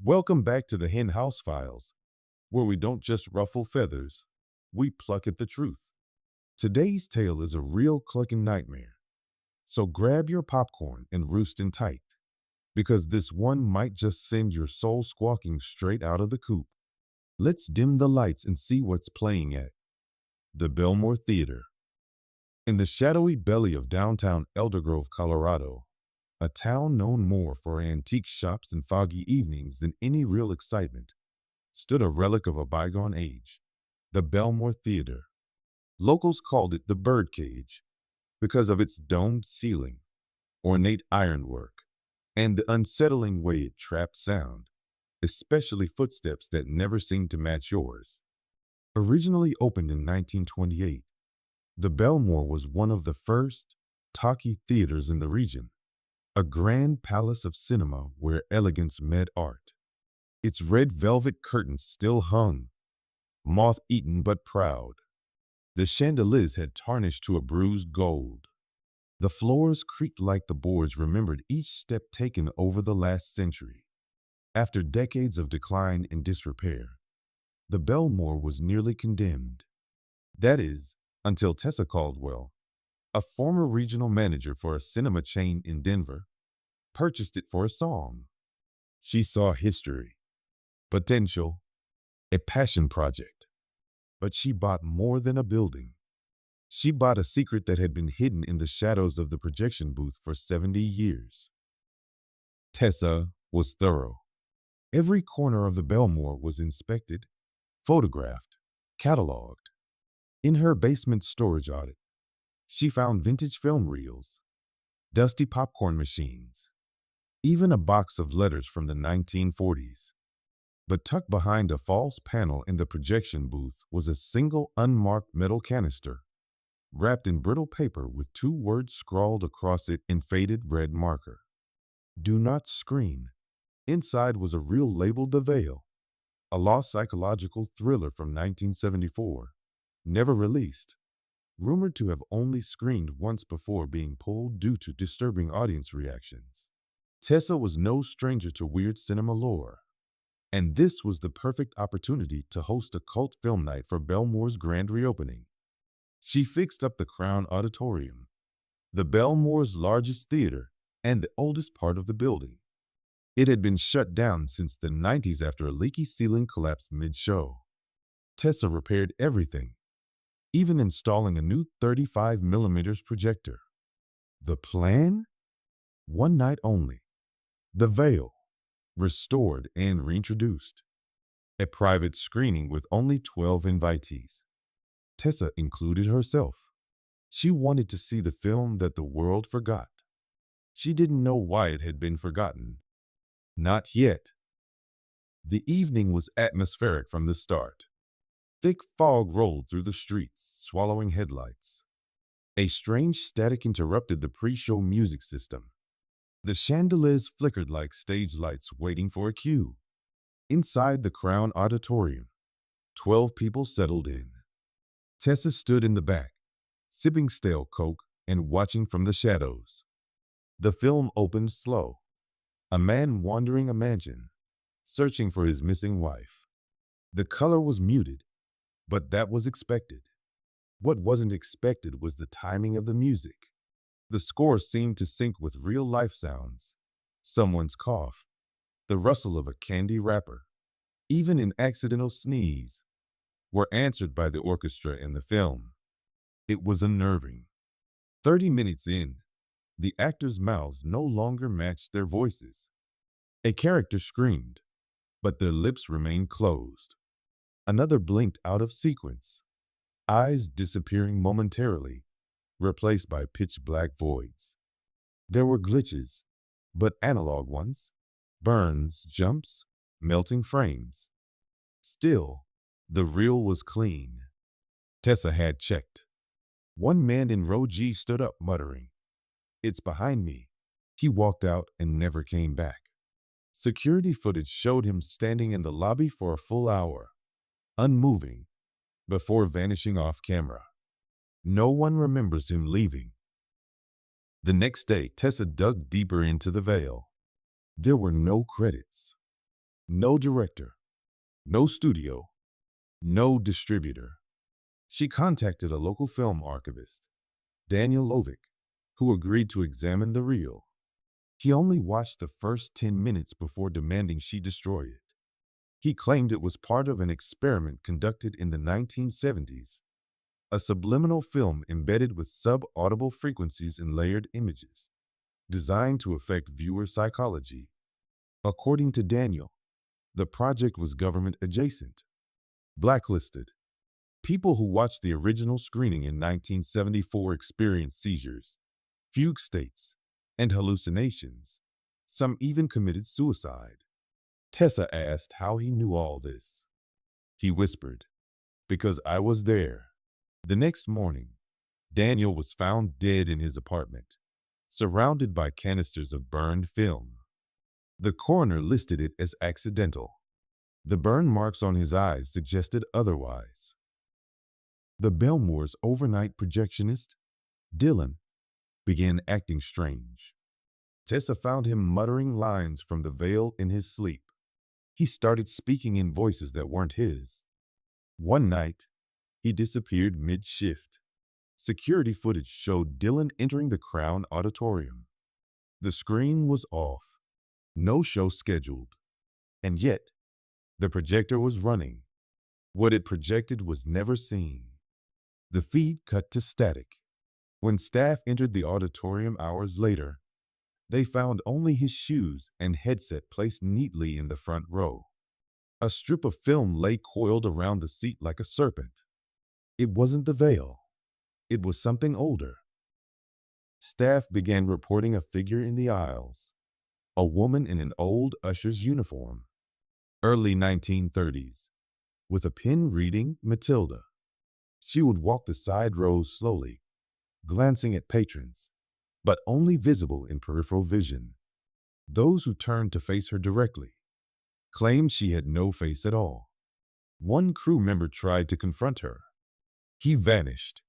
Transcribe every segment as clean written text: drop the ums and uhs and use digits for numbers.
Welcome back to the Hen House Files, where we don't just ruffle feathers, we pluck at the truth. Today's tale is a real clucking nightmare, so grab your popcorn and roost in tight, because this one might just send your soul squawking straight out of the coop. Let's dim the lights and see what's playing at the Bellmoor Theatre. In the shadowy belly of downtown Elder Grove, Colorado, a town known more for antique shops and foggy evenings than any real excitement, stood a relic of a bygone age, the Bellmoor Theatre. Locals called it the birdcage because of its domed ceiling, ornate ironwork, and the unsettling way it trapped sound, especially footsteps that never seemed to match yours. Originally opened in 1928, the Bellmoor was one of the first talkie theaters in the region, a grand palace of cinema where elegance met art. Its red velvet curtains still hung, moth-eaten but proud. The chandeliers had tarnished to a bruised gold. The floors creaked like the boards remembered each step taken over the last century. After decades of decline and disrepair, the Bellmoor was nearly condemned. That is, until Tessa Caldwell, a former regional manager for a cinema chain in Denver, purchased it for a song. She saw history, potential, a passion project. But she bought more than a building. She bought a secret that had been hidden in the shadows of the projection booth for 70 years. Tessa was thorough. Every corner of the Bellmoor was inspected, photographed, cataloged. In her basement storage audit, she found vintage film reels, dusty popcorn machines, even a box of letters from the 1940s. But tucked behind a false panel in the projection booth was a single unmarked metal canister, wrapped in brittle paper with two words scrawled across it in faded red marker. Do not scream. Inside was a reel labeled The Veil, a lost psychological thriller from 1974, never released, rumored to have only screened once before being pulled due to disturbing audience reactions. Tessa was no stranger to weird cinema lore, and this was the perfect opportunity to host a cult film night for Bellmoor's grand reopening. She fixed up the Crown Auditorium, the Bellmoor's largest theater and the oldest part of the building. It had been shut down since the 90s after a leaky ceiling collapsed mid-show. Tessa repaired everything, even installing a new 35mm projector. The plan? One night only. The Veil, restored and reintroduced. A private screening with only 12 invitees. Tessa included herself. She wanted to see the film that the world forgot. She didn't know why it had been forgotten. Not yet. The evening was atmospheric from the start. Thick fog rolled through the streets, swallowing headlights. A strange static interrupted the pre-show music system. The chandeliers flickered like stage lights waiting for a cue. Inside the Crown Auditorium, 12 people settled in. Tessa stood in the back, sipping stale Coke and watching from the shadows. The film opened slow. A man wandering a mansion, searching for his missing wife. The color was muted, but that was expected. What wasn't expected was the timing of the music. The score seemed to sync with real-life sounds. Someone's cough, the rustle of a candy wrapper, even an accidental sneeze, were answered by the orchestra in the film. It was unnerving. 30 minutes in, the actors' mouths no longer matched their voices. A character screamed, but their lips remained closed. Another blinked out of sequence, eyes disappearing momentarily, replaced by pitch-black voids. There were glitches, but analog ones, burns, jumps, melting frames. Still, the reel was clean. Tessa had checked. One man in row G stood up, muttering, "It's behind me." He walked out and never came back. Security footage showed him standing in the lobby for a full hour, unmoving, before vanishing off camera. No one remembers him leaving. The next day, Tessa dug deeper into the Veil. There were no credits. No director, no studio, no distributor. She contacted a local film archivist, Daniel Lovick, who agreed to examine the reel. He only watched the first 10 minutes before demanding she destroy it. He claimed it was part of an experiment conducted in the 1970s, a subliminal film embedded with sub-audible frequencies in layered images, designed to affect viewer psychology. According to Daniel, the project was government adjacent, blacklisted. People who watched the original screening in 1974 experienced seizures, fugue states, and hallucinations. Some even committed suicide. Tessa asked how he knew all this. He whispered, "Because I was there." The next morning, Daniel was found dead in his apartment, surrounded by canisters of burned film. The coroner listed it as accidental. The burn marks on his eyes suggested otherwise. The Bellmoor's overnight projectionist, Dylan, began acting strange. Tessa found him muttering lines from the veil in his sleep. He started speaking in voices that weren't his. One night, he disappeared mid-shift. Security footage showed Dylan entering the Crown Auditorium. The screen was off, no show scheduled, and yet the projector was running. What it projected was never seen. The feed cut to static. When staff entered the auditorium hours later, they found only his shoes and headset placed neatly in the front row. A strip of film lay coiled around the seat like a serpent. It wasn't the veil. It was something older. Staff began reporting a figure in the aisles, a woman in an old usher's uniform, early 1930s, with a pen reading Matilda. She would walk the side rows slowly, glancing at patrons, but only visible in peripheral vision. Those who turned to face her directly claimed she had no face at all. One crew member tried to confront her. He vanished.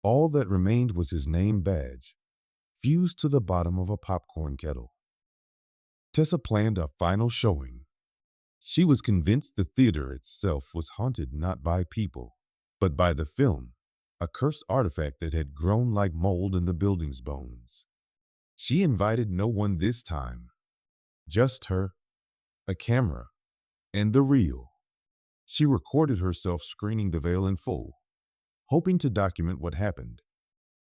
All that remained was his name badge, fused to the bottom of a popcorn kettle. Tessa planned a final showing. She was convinced the theater itself was haunted not by people, but by the film, a cursed artifact that had grown like mold in the building's bones. She invited no one this time, just her, a camera, and the reel. She recorded herself screening the veil in full, hoping to document what happened.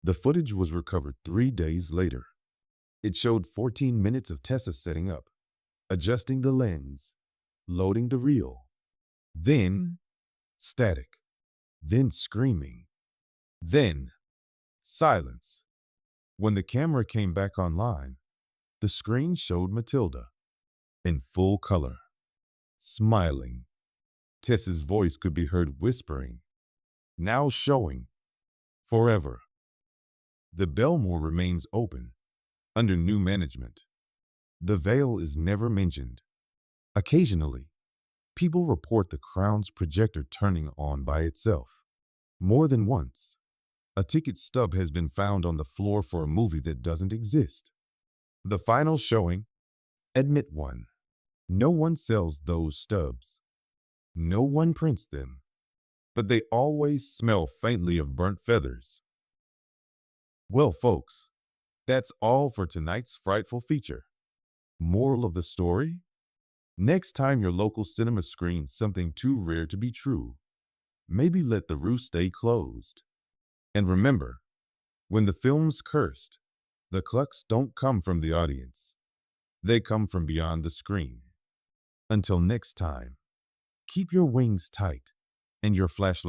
The footage was recovered 3 days later. It showed 14 minutes of Tessa setting up, adjusting the lens, loading the reel, then static, then screaming, then silence. When the camera came back online, the screen showed Matilda in full color, smiling. Tessa's voice could be heard whispering, "Now showing, forever." The Bellmoor remains open, under new management. The veil is never mentioned. Occasionally, people report the Crown's projector turning on by itself. More than once, a ticket stub has been found on the floor for a movie that doesn't exist. The final showing, admit one. No one sells those stubs. No one prints them, but they always smell faintly of burnt feathers. Well, folks, that's all for tonight's frightful feature. Moral of the story? Next time your local cinema screens something too rare to be true, maybe let the roost stay closed. And remember, when the film's cursed, the clucks don't come from the audience. They come from beyond the screen. Until next time, keep your wings tight and your flashlight